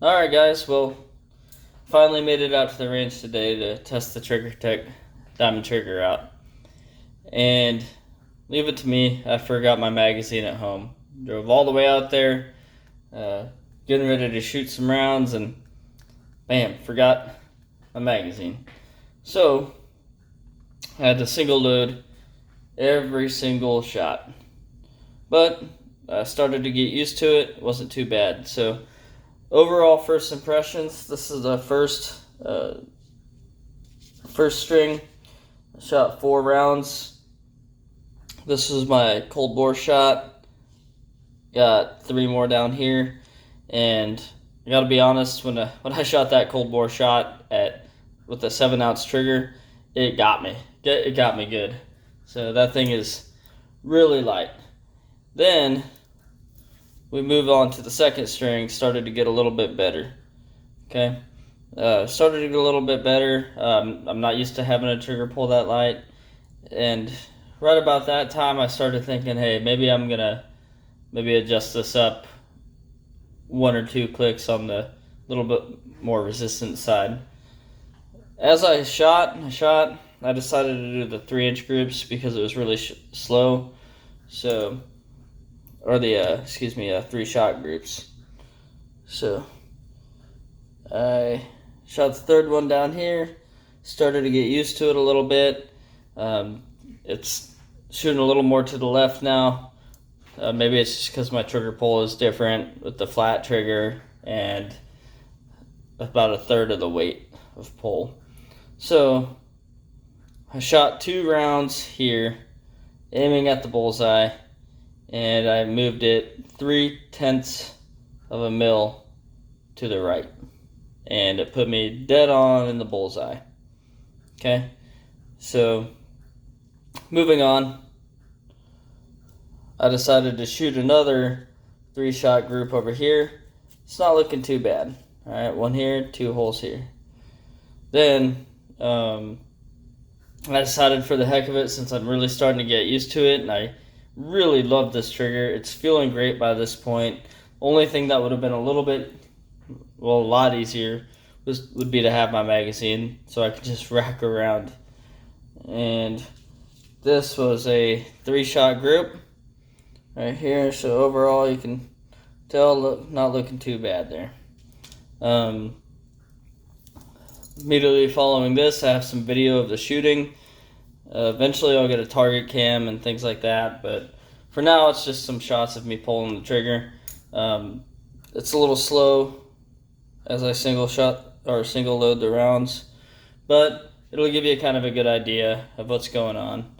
Alright guys, well, finally made it out to the range today to test the Triggertech diamond trigger out. And leave it to me, I forgot my magazine at home. Drove all the way out there, getting ready to shoot some rounds, and bam, forgot my magazine. So, I had to single load every single shot. But I started to get used to it, wasn't too bad. So, overall first impressions, this is the first string. I shot 4 rounds. This is my cold bore shot. Got 3 more down here, and I gotta be honest, when I shot that cold bore shot with a 7-ounce trigger, it got me. It got me good. So that thing is really light. Then we move on to the second string. Started to get a little bit better. Okay, started to get a little bit better. I'm not used to having a trigger pull that light, and right about that time, I started thinking, hey, maybe I'm gonna adjust this up 1 or 2 clicks on the little bit more resistant side. As I shot, I decided to do the 3-inch groups because it was really slow. So, or the 3-shot groups. So I shot the third one down here. Started to get used to it a little bit. It's shooting a little more to the left now. Maybe it's just because my trigger pull is different with the flat trigger and about a third of the weight of pull. So I shot 2 rounds here, aiming at the bullseye, and I moved it 3/10 of a mil to the right, and it put me dead on in the bullseye. Okay, so moving on, I decided to shoot another 3-shot group over here. It's not looking too bad. All right, 1 here, 2 holes here. Then I decided, for the heck of it, since I'm really starting to get used to it, and I really love this trigger, it's feeling great by this point. Only thing that would have been a lot easier would be to have my magazine so I could just rack around. And this was a 3-shot group right here, so overall you can tell, not looking too bad there. Immediately following this, I have some video of the shooting. Eventually I'll get a target cam and things like that, but for now it's just some shots of me pulling the trigger. It's a little slow as I single load the rounds, but it'll give you kind of a good idea of what's going on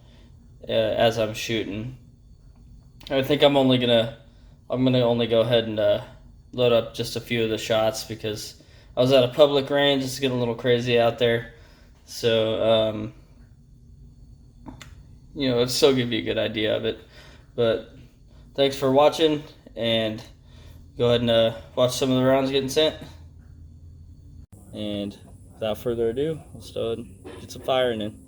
as I'm shooting. I think I'm gonna only go ahead and load up just a few of the shots because I was at a public range. It's getting a little crazy out there, so it'll still give you a good idea of it. But thanks for watching, and go ahead and watch some of the rounds getting sent. And without further ado, let's go ahead and get some firing in.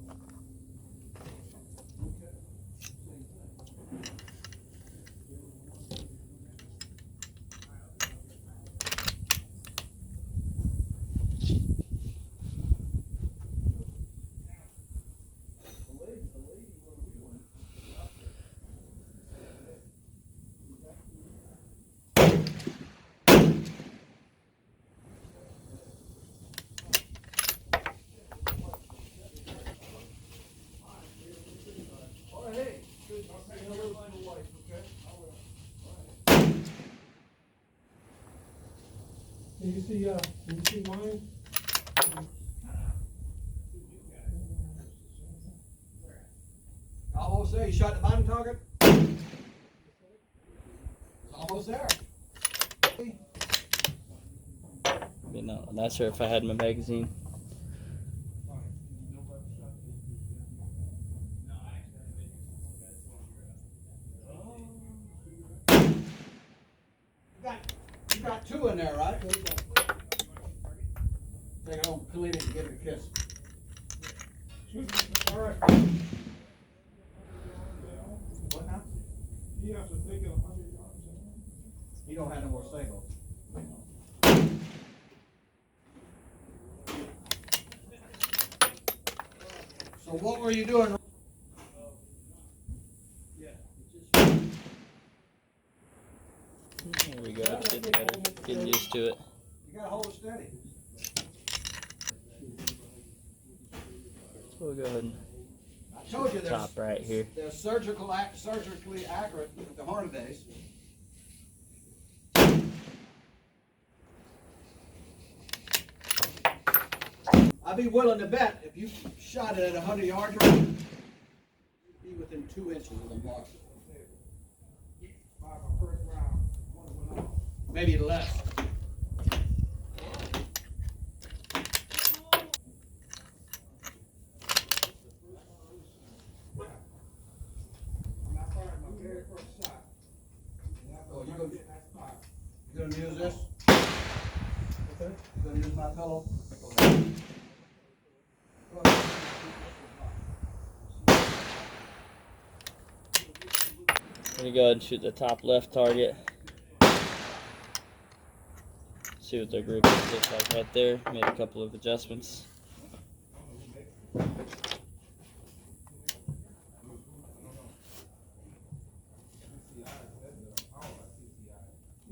Can you see mine? Almost there. You shot the bottom target? Almost there. I'm not sure if I had my magazine. You got 2 in there, right? Take it home, clean it, and give it a kiss. All right. What now? You have to take it 100 yards. You don't have no more singles. So what were you doing? There we go. It's getting better. Getting used to it. You gotta hold it steady. So we'll go ahead and I told you top right here. they're surgically accurate with the Hornadays. I'd be willing to bet if you shot it at 100 yards, you'd be within 2 inches of the mark. Maybe less. Oh, you gonna use this? You gonna use my pillow? I'm gonna go ahead and shoot the top left target. See what the group looks like right there. Made a couple of adjustments. Yeah,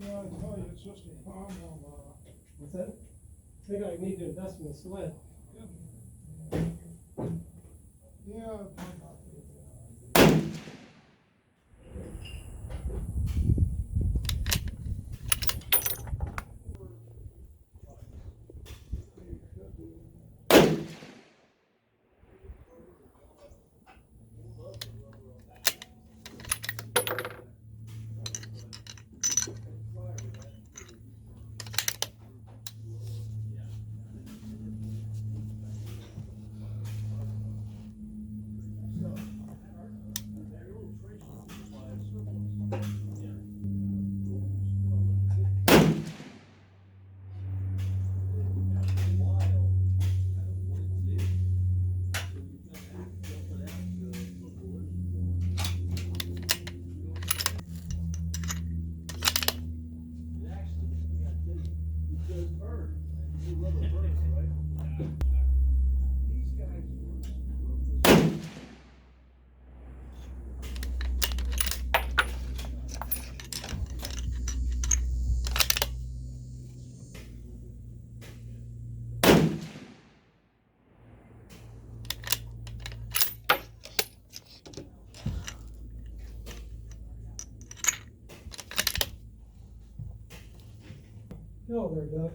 I tell you, it's just a problem. What's that? I think I need to invest in a sled. Yeah. Oh, there, Doug.